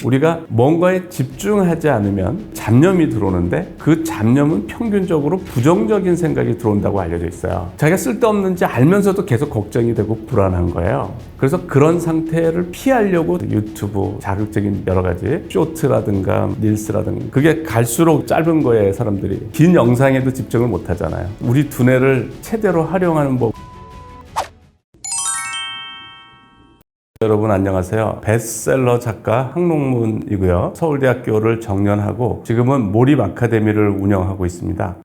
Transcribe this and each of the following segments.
우리가 뭔가에 집중하지 않으면 잡념이 들어오는데 그 잡념은 평균적으로 부정적인 생각이 들어온다고 알려져 있어요. 자기가 쓸데없는지 알면서도 계속 걱정이 되고 불안한 거예요. 그래서 그런 상태를 피하려고 유튜브 자극적인 여러 가지 쇼트라든가 릴스라든가 그게 갈수록 짧은 거에 사람들이 긴 영상에도 집중을 못 하잖아요. 우리 두뇌를 최대로 활용하는 법. 여러분 안녕하세요. 베스트셀러 작가 항롱문이고요. 서울대학교를 정년하고 지금은 몰입 아카데미를 운영하고 있습니다.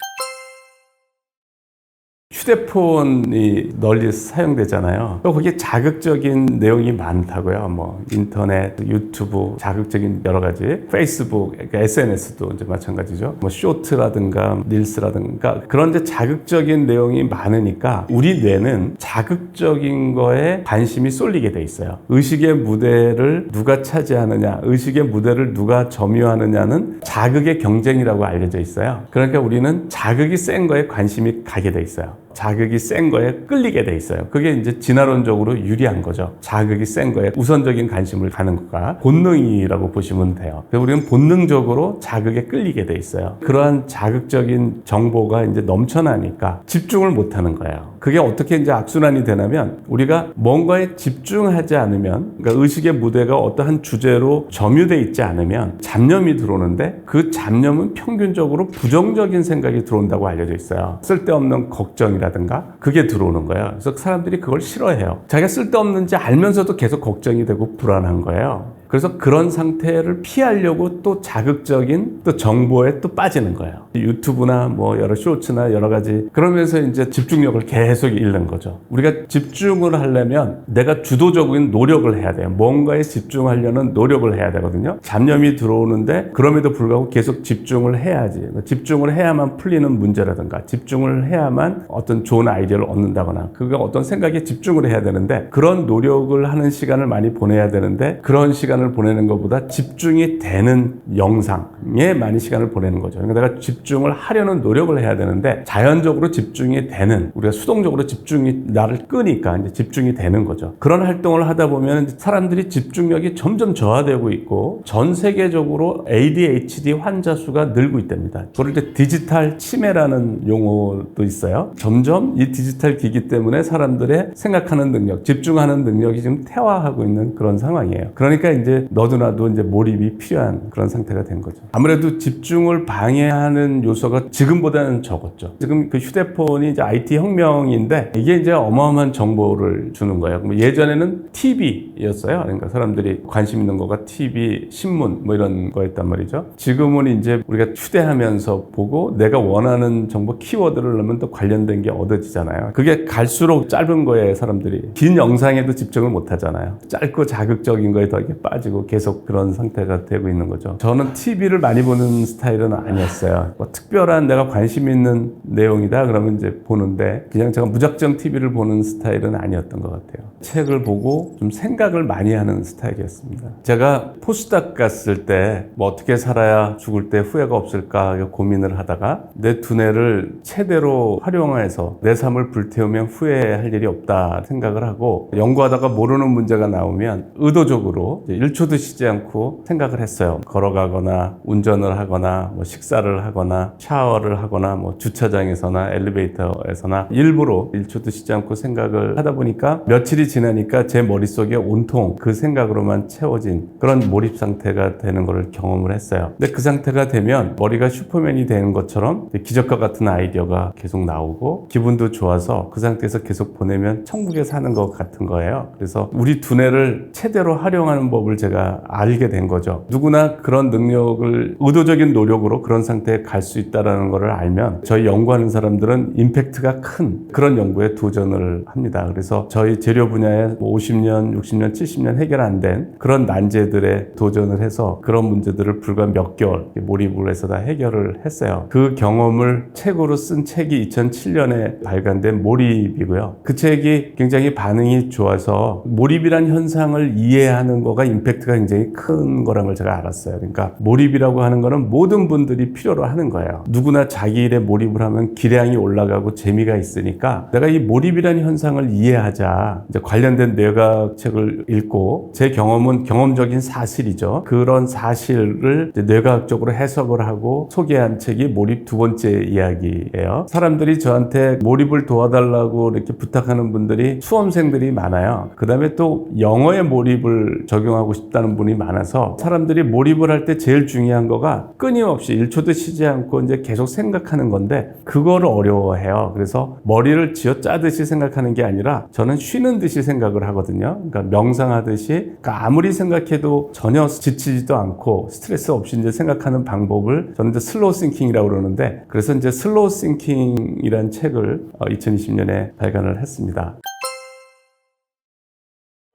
휴대폰이 널리 사용되잖아요. 거기에 자극적인 내용이 많다고요. 뭐 인터넷, 유튜브, 자극적인 여러 가지, 페이스북, 그러니까 SNS도 이제 마찬가지죠. 뭐 쇼트라든가 릴스라든가 그런 이제 자극적인 내용이 많으니까 우리 뇌는 자극적인 거에 관심이 쏠리게 돼 있어요. 의식의 무대를 누가 차지하느냐, 의식의 무대를 누가 점유하느냐는 자극의 경쟁이라고 알려져 있어요. 그러니까 우리는 자극이 센 거에 관심이 가게 돼 있어요. 자극이 센 거에 끌리게 돼 있어요. 그게 이제 진화론적으로 유리한 거죠. 자극이 센 거에 우선적인 관심을 가는 거가 본능이라고 보시면 돼요. 그래서 우리는 본능적으로 자극에 끌리게 돼 있어요. 그러한 자극적인 정보가 이제 넘쳐나니까 집중을 못 하는 거예요. 그게 어떻게 이제 악순환이 되냐면 우리가 뭔가에 집중하지 않으면, 그러니까 의식의 무대가 어떠한 주제로 점유돼 있지 않으면 잡념이 들어오는데 그 잡념은 평균적으로 부정적인 생각이 들어온다고 알려져 있어요. 쓸데없는 걱정이라든가 그게 들어오는 거예요. 그래서 사람들이 그걸 싫어해요. 자기가 쓸데없는지 알면서도 계속 걱정이 되고 불안한 거예요. 그래서 그런 상태를 피하려고 또 자극적인 또 정보에 또 빠지는 거예요. 유튜브나 뭐 여러 쇼츠나 여러 가지 그러면서 이제 집중력을 계속 잃는 거죠. 우리가 집중을 하려면 내가 주도적인 노력을 해야 돼요. 뭔가에 집중하려는 노력을 해야 되거든요. 잡념이 들어오는데 그럼에도 불구하고 계속 집중을 해야지. 집중을 해야만 풀리는 문제라든가 집중을 해야만 어떤 좋은 아이디어를 얻는다거나 그거 어떤 생각에 집중을 해야 되는데 그런 노력을 하는 시간을 많이 보내야 되는데 그런 시간을 보내는 것보다 집중이 되는 영상에 많이 시간을 보내는 거죠. 그러니까 내가 집중을 하려는 노력을 해야 되는데 자연적으로 집중이 되는, 우리가 수동적으로 집중이 나를 끄니까 이제 집중이 되는 거죠. 그런 활동을 하다 보면 사람들이 집중력이 점점 저하되고 있고 전 세계적으로 ADHD 환자 수가 늘고 있답니다. 그걸 이제 디지털 치매라는 용어도 있어요. 점점 이 디지털 기기 때문에 사람들의 생각하는 능력, 집중하는 능력이 지금 퇴화하고 있는 그런 상황이에요. 그러니까 이제 너도 나도 이제 몰입이 필요한 그런 상태가 된 거죠. 아무래도 집중을 방해하는 요소가 지금보다는 적었죠. 지금 그 휴대폰이 이제 IT 혁명인데 이게 이제 어마어마한 정보를 주는 거예요. 예전에는 TV였어요. 그러니까 사람들이 관심 있는 거가 TV, 신문 뭐 이런 거였단 말이죠. 지금은 이제 우리가 휴대하면서 보고 내가 원하는 정보 키워드를 넣으면 또 관련된 게 얻어지잖아요. 그게 갈수록 짧은 거에 사람들이 긴 영상에도 집중을 못 하잖아요. 짧고 자극적인 거에 더 이렇게 빠지고 계속 그런 상태가 되고 있는 거죠. 저는 TV를 많이 보는 스타일은 아니었어요. 뭐 특별한 내가 관심 있는 내용이다 그러면 이제 보는데 그냥 제가 무작정 TV를 보는 스타일은 아니었던 것 같아요. 책을 보고 좀 생각을 많이 하는 스타일이었습니다. 제가 포스닥 갔을 때 뭐 어떻게 살아야 죽을 때 후회가 없을까 고민을 하다가 내 두뇌를 최대로 활용해서 내 삶을 불태우면 후회할 일이 없다 생각을 하고 연구하다가 모르는 문제가 나오면 의도적으로 1초도 쉬지 않고 생각을 했어요. 걸어가거나 운전을 하거나 뭐 식사를 하거나 샤워를 하거나 뭐 주차장에서나 엘리베이터에서나 일부러 1초도 쉬지 않고 생각을 하다 보니까 며칠이 지나니까 제 머릿속에 온통 그 생각으로만 채워진 그런 몰입 상태가 되는 걸 경험을 했어요. 근데 그 상태가 되면 머리가 슈퍼맨이 되는 것처럼 기적과 같은 아이디어가 계속 나오고 기분도 좋아서 그 상태에서 계속 보내면 천국에 사는 것 같은 거예요. 그래서 우리 두뇌를 최대로 활용하는 법을 제가 알게 된 거죠. 누구나 그런 능력을 의도적인 노력으로 그런 상태에 갈 수 있다는 것을 알면 저희 연구하는 사람들은 임팩트가 큰 그런 연구에 도전을 합니다. 그래서 저희 재료 분야에 50년, 60년, 70년 해결 안 된 그런 난제들에 도전을 해서 그런 문제들을 불과 몇 개월 몰입을 해서 다 해결을 했어요. 그 경험을 책으로 쓴 책이 2007년에 발간된 몰입이고요. 그 책이 굉장히 반응이 좋아서 몰입이란 현상을 이해하는 거가 임팩트 임팩트가 굉장히 큰 거라는 걸 제가 알았어요. 그러니까 몰입이라고 하는 거는 모든 분들이 필요로 하는 거예요. 누구나 자기 일에 몰입을 하면 기량이 올라가고 재미가 있으니까 내가 이 몰입이라는 현상을 이해하자. 이제 관련된 뇌과학책을 읽고 제 경험은 경험적인 사실이죠. 그런 사실을 뇌과학적으로 해석을 하고 소개한 책이 몰입 두 번째 이야기예요. 사람들이 저한테 몰입을 도와달라고 이렇게 부탁하는 분들이 수험생들이 많아요. 그 다음에 또 영어에 몰입을 적용하고 싶다는 분이 많아서 사람들이 몰입을 할 때 제일 중요한 거가 끊임없이 1초도 쉬지 않고 이제 계속 생각하는 건데 그거를 어려워해요. 그래서 머리를 쥐어짜듯이 생각하는 게 아니라 저는 쉬는 듯이 생각을 하거든요. 그러니까 명상하듯이 그러니까 아무리 생각해도 전혀 지치지도 않고 스트레스 없이 이제 생각하는 방법을 저는 이제 슬로우 싱킹이라고 그러는데 그래서 이제 슬로우 싱킹이라는 책을 2020년에 발간을 했습니다.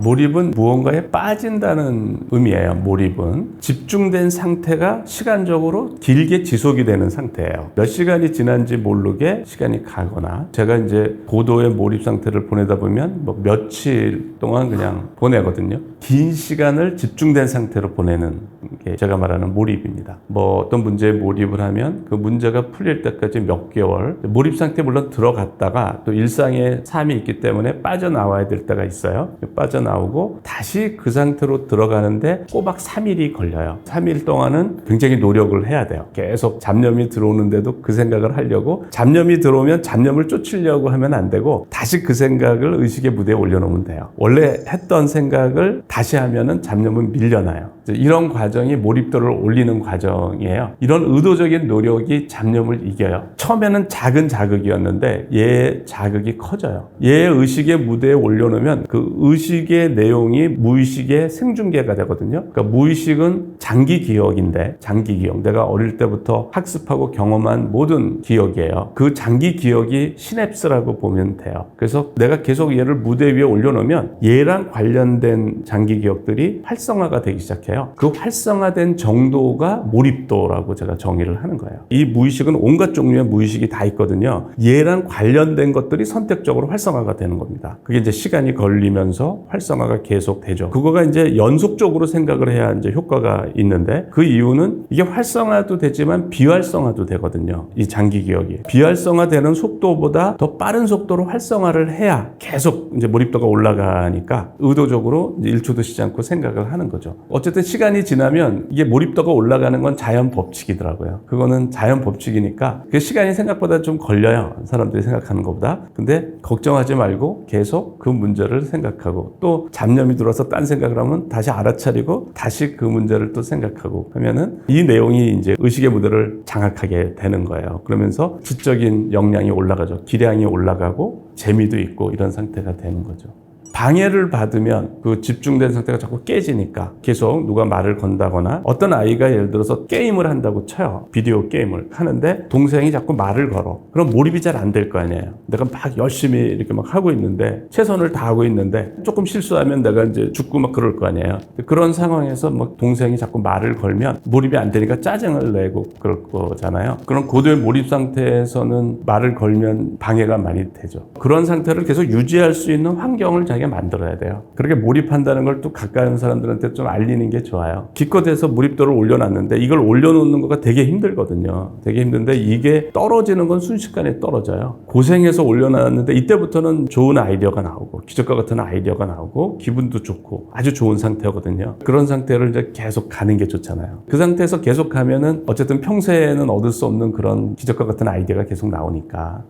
몰입은 무언가에 빠진다는 의미예요. 몰입은 집중된 상태가 시간적으로 길게 지속이 되는 상태예요. 몇 시간이 지난지 모르게 시간이 가거나 제가 이제 고도의 몰입 상태를 보내다 보면 뭐 며칠 동안 그냥 보내거든요. 긴 시간을 집중된 상태로 보내는 게 제가 말하는 몰입입니다. 뭐 어떤 문제에 몰입을 하면 그 문제가 풀릴 때까지 몇 개월 몰입 상태에 물론 들어갔다가 또 일상의 삶이 있기 때문에 빠져나와야 될 때가 있어요. 빠져나오고 다시 그 상태로 들어가는데 꼬박 3일이 걸려요. 3일 동안은 굉장히 노력을 해야 돼요. 계속 잡념이 들어오는데도 그 생각을 하려고 잡념이 들어오면 잡념을 쫓으려고 하면 안 되고 다시 그 생각을 의식의 무대에 올려놓으면 돼요. 원래 했던 생각을 다시 하면은 잡념은 밀려나요. 이런 과정이 몰입도를 올리는 과정이에요. 이런 의도적인 노력이 잡념을 이겨요. 처음에는 작은 자극이었는데 얘의 자극이 커져요. 얘의 의식의 무대에 올려놓으면 그 의식의 내용이 무의식의 생중계가 되거든요. 그러니까 무의식은 장기 기억인데 장기 기억. 내가 어릴 때부터 학습하고 경험한 모든 기억이에요. 그 장기 기억이 시냅스라고 보면 돼요. 그래서 내가 계속 얘를 무대 위에 올려놓으면 얘랑 관련된 장기 기억들이 활성화가 되기 시작해요. 그 활성화된 정도가 몰입도라고 제가 정의를 하는 거예요. 이 무의식은 온갖 종류의 무의식이 다 있거든요. 얘랑 관련된 것들이 선택적으로 활성화가 되는 겁니다. 그게 이제 시간이 걸리면서 활성화가 계속 되죠. 그거가 이제 연속적으로 생각을 해야 이제 효과가 있는데 그 이유는 이게 활성화도 되지만 비활성화도 되거든요. 이 장기 기억이. 비활성화되는 속도보다 더 빠른 속도로 활성화를 해야 계속 이제 몰입도가 올라가니까 의도적으로 1초도 쉬지 않고 생각을 하는 거죠. 어쨌든 시간이 지나면 이게 몰입도가 올라가는 건 자연 법칙이더라고요. 그거는 자연 법칙이니까 그 시간이 생각보다 좀 걸려요. 사람들이 생각하는 것보다. 근데 걱정하지 말고 계속 그 문제를 생각하고 또 잡념이 들어서 딴 생각을 하면 다시 알아차리고 다시 그 문제를 또 생각하고 하면은 이 내용이 이제 의식의 무대를 장악하게 되는 거예요. 그러면서 지적인 역량이 올라가죠. 기량이 올라가고 재미도 있고 이런 상태가 되는 거죠. 방해를 받으면 그 집중된 상태가 자꾸 깨지니까 계속 누가 말을 건다거나 어떤 아이가 예를 들어서 게임을 한다고 쳐요. 비디오 게임을 하는데 동생이 자꾸 말을 걸어. 그럼 몰입이 잘 안 될 거 아니에요. 내가 막 열심히 이렇게 막 하고 있는데 최선을 다하고 있는데 조금 실수하면 내가 이제 죽고 막 그럴 거 아니에요. 그런 상황에서 막 동생이 자꾸 말을 걸면 몰입이 안 되니까 짜증을 내고 그럴 거잖아요. 그런 고도의 몰입 상태에서는 말을 걸면 방해가 많이 되죠. 그런 상태를 계속 유지할 수 있는 환경을 자기가 만들어야 돼요. 그렇게 몰입한다는 걸 또 가까이 온 사람들한테 좀 알리는 게 좋아요. 기껏해서 몰입도를 올려놨는데 이걸 올려놓는 거가 되게 힘들거든요. 되게 힘든데 이게 떨어지는 건 순식간에 떨어져요. 고생해서 올려놨는데 이때부터는 좋은 아이디어가 나오고 기적과 같은 아이디어가 나오고 기분도 좋고 아주 좋은 상태거든요. 그런 상태를 이제 계속 가는 게 좋잖아요. 그 상태에서 계속 가면은 어쨌든 평소에는 얻을 수 없는 그런 기적과 같은 아이디어가 계속 나오니까.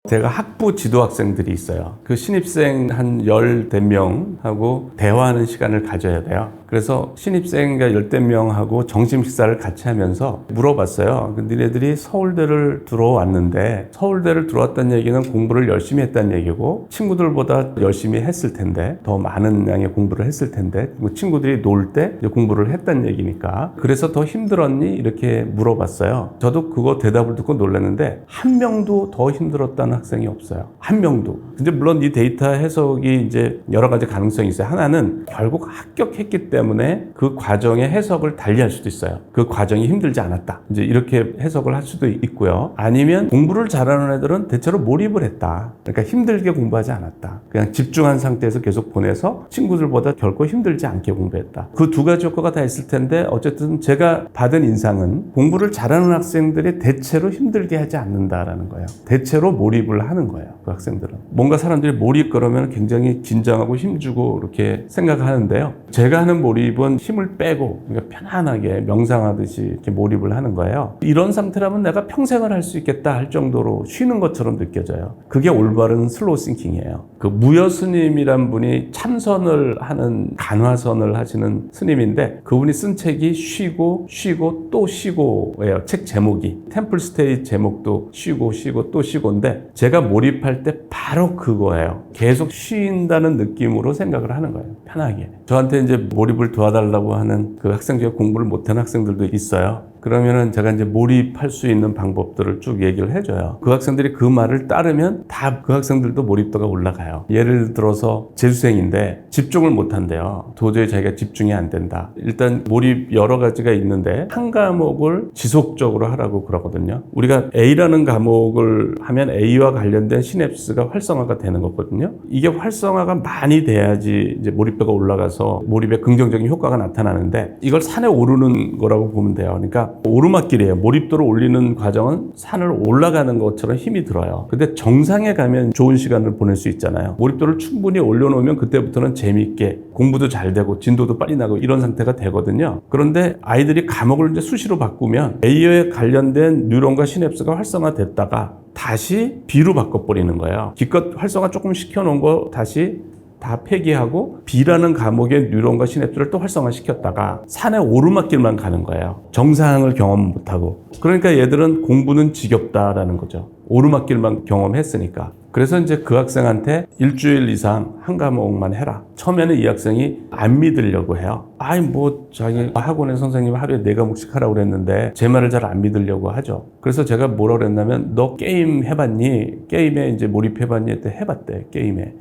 제가 학부 지도 학생들이 있어요. 그 신입생 한 14명하고 대화하는 시간을 가져야 돼요. 그래서 신입생과 14명하고 점심 식사를 같이 하면서 물어봤어요. 니네들이 서울대를 들어왔는데 서울대를 들어왔다는 얘기는 공부를 열심히 했다는 얘기고 친구들보다 열심히 했을 텐데 더 많은 양의 공부를 했을 텐데 친구들이 놀 때 공부를 했다는 얘기니까 그래서 더 힘들었니? 이렇게 물어봤어요. 저도 그거 대답을 듣고 놀랐는데 한 명도 더 힘들었다는 학생이 없어요. 한 명도. 근데 물론 이 데이터 해석이 이제 여러 가지 가능성이 있어요. 하나는 결국 합격했기 때문에 그 과정의 해석을 달리할 수도 있어요. 그 과정이 힘들지 않았다. 이제 이렇게 해석을 할 수도 있고요. 아니면 공부를 잘하는 애들은 대체로 몰입을 했다. 그러니까 힘들게 공부하지 않았다. 그냥 집중한 상태에서 계속 보내서 친구들보다 결코 힘들지 않게 공부했다. 그 두 가지 효과가 다 있을 텐데 어쨌든 제가 받은 인상은 공부를 잘하는 학생들이 대체로 힘들게 하지 않는다라는 거예요. 대체로 몰입을 하는 거예요. 그 학생들은. 뭔가 사람들이 몰입 그러면 굉장히 긴장하고 힘주고 이렇게 생각하는데요. 제가 하는 몰입은 힘을 빼고 그러니까 편안하게 명상하듯이 이렇게 몰입을 하는 거예요. 이런 상태라면 내가 평생을 할 수 있겠다 할 정도로 쉬는 것처럼 느껴져요. 그게 올바른 슬로우 싱킹이에요. 그 무여 스님이란 분이 참선을 하는 간화선을 하시는 스님인데 그분이 쓴 책이 쉬고 쉬고 또 쉬고예요. 책 제목이. 템플스테이 제목도 쉬고 쉬고 또 쉬고인데 제가 몰입할 때 바로 그거예요. 계속 쉰다는 느낌으로 생각을 하는 거예요. 편하게. 저한테 이제 몰입을 도와달라고 하는 그 학생 중에 공부를 못하는 학생들도 있어요. 그러면은 제가 이제 몰입할 수 있는 방법들을 쭉 얘기를 해줘요. 그 학생들이 그 말을 따르면 다 그 학생들도 몰입도가 올라가요. 예를 들어서 재수생인데 집중을 못한대요. 도저히 자기가 집중이 안 된다. 일단 몰입 여러 가지가 있는데 한 과목을 지속적으로 하라고 그러거든요. 우리가 A라는 과목을 하면 A와 관련된 시냅스가 활성화가 되는 거거든요. 이게 활성화가 많이 돼야지 이제 몰입도가 올라가서 몰입에 긍정적인 효과가 나타나는데 이걸 산에 오르는 거라고 보면 돼요. 그러니까 오르막길이에요. 몰입도를 올리는 과정은 산을 올라가는 것처럼 힘이 들어요. 근데 정상에 가면 좋은 시간을 보낼 수 있잖아요. 몰입도를 충분히 올려놓으면 그때부터는 재미있게 공부도 잘 되고 진도도 빨리 나고 이런 상태가 되거든요. 그런데 아이들이 과목을 이제 수시로 바꾸면 A에 관련된 뉴런과 시냅스가 활성화됐다가 다시 B로 바꿔버리는 거예요. 기껏 활성화 조금 시켜놓은 거 다시 다 폐기하고 B라는 과목의 뉴런과 시냅스를 또 활성화시켰다가 산의 오르막길만 가는 거예요. 정상을 경험 못하고. 그러니까 얘들은 공부는 지겹다라는 거죠. 오르막길만 경험했으니까. 그래서 이제 그 학생한테 일주일 이상 한 과목만 해라. 처음에는 이 학생이 안 믿으려고 해요. 아이 뭐 자기 학원의 선생님이 하루에 4과목씩 하라고 그랬는데 제 말을 잘 안 믿으려고 하죠. 그래서 제가 뭐라 그랬냐면 너 게임 해봤니? 게임에 이제 몰입해봤니? 했더니 해봤대. 게임에.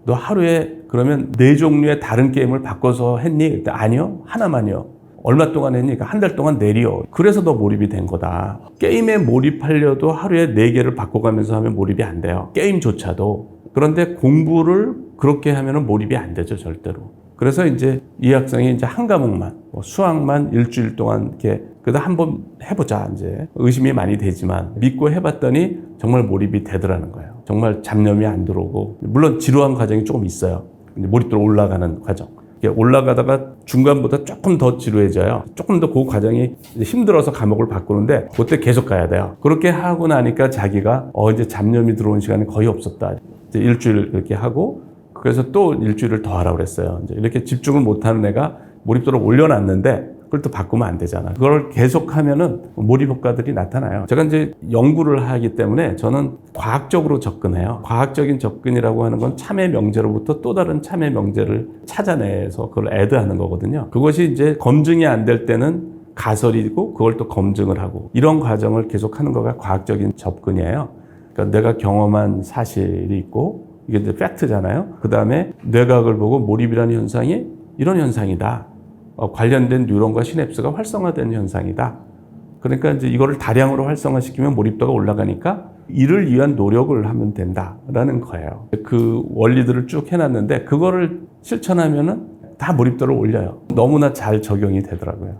너 하루에 그러면 4종류의 다른 게임을 바꿔서 했니? 아니요. 하나만요. 얼마 동안 했니? 그러니까 한 달 동안 내려. 그래서 너 몰입이 된 거다. 게임에 몰입하려도 하루에 4개를 바꿔가면서 하면 몰입이 안 돼요. 게임조차도. 그런데 공부를 그렇게 하면 몰입이 안 되죠. 절대로. 그래서 이제 이 학생이 이제 한 과목만, 수학만 일주일 동안 이렇게 그래도 한번 해보자. 이제 의심이 많이 되지만 믿고 해봤더니 정말 몰입이 되더라는 거예요. 정말 잡념이 안 들어오고 물론 지루한 과정이 조금 있어요. 몰입도로 올라가는 과정. 올라가다가 중간보다 조금 더 지루해져요. 조금 더 그 과정이 힘들어서 과목을 바꾸는데 그때 계속 가야 돼요. 그렇게 하고 나니까 자기가 이제 잡념이 들어온 시간이 거의 없었다. 이제 일주일 이렇게 하고 그래서 또 일주일을 더 하라고 그랬어요. 이제 이렇게 집중을 못하는 애가 몰입도를 올려놨는데 그걸 또 바꾸면 안 되잖아. 그걸 계속 하면은 몰입 효과들이 나타나요. 제가 이제 연구를 하기 때문에 저는 과학적으로 접근해요. 과학적인 접근이라고 하는 건 참의 명제로부터 또 다른 참의 명제를 찾아내서 그걸 애드하는 거거든요. 그것이 이제 검증이 안 될 때는 가설이고 그걸 또 검증을 하고 이런 과정을 계속 하는 거가 과학적인 접근이에요. 그러니까 내가 경험한 사실이 있고 이게 이제 팩트잖아요. 그 다음에 뇌과학을 보고 몰입이라는 현상이 이런 현상이다. 관련된 뉴런과 시냅스가 활성화된 현상이다. 그러니까 이제 이거를 다량으로 활성화시키면 몰입도가 올라가니까 이를 위한 노력을 하면 된다라는 거예요. 그 원리들을 쭉 해놨는데 그거를 실천하면은 다 몰입도를 올려요. 너무나 잘 적용이 되더라고요.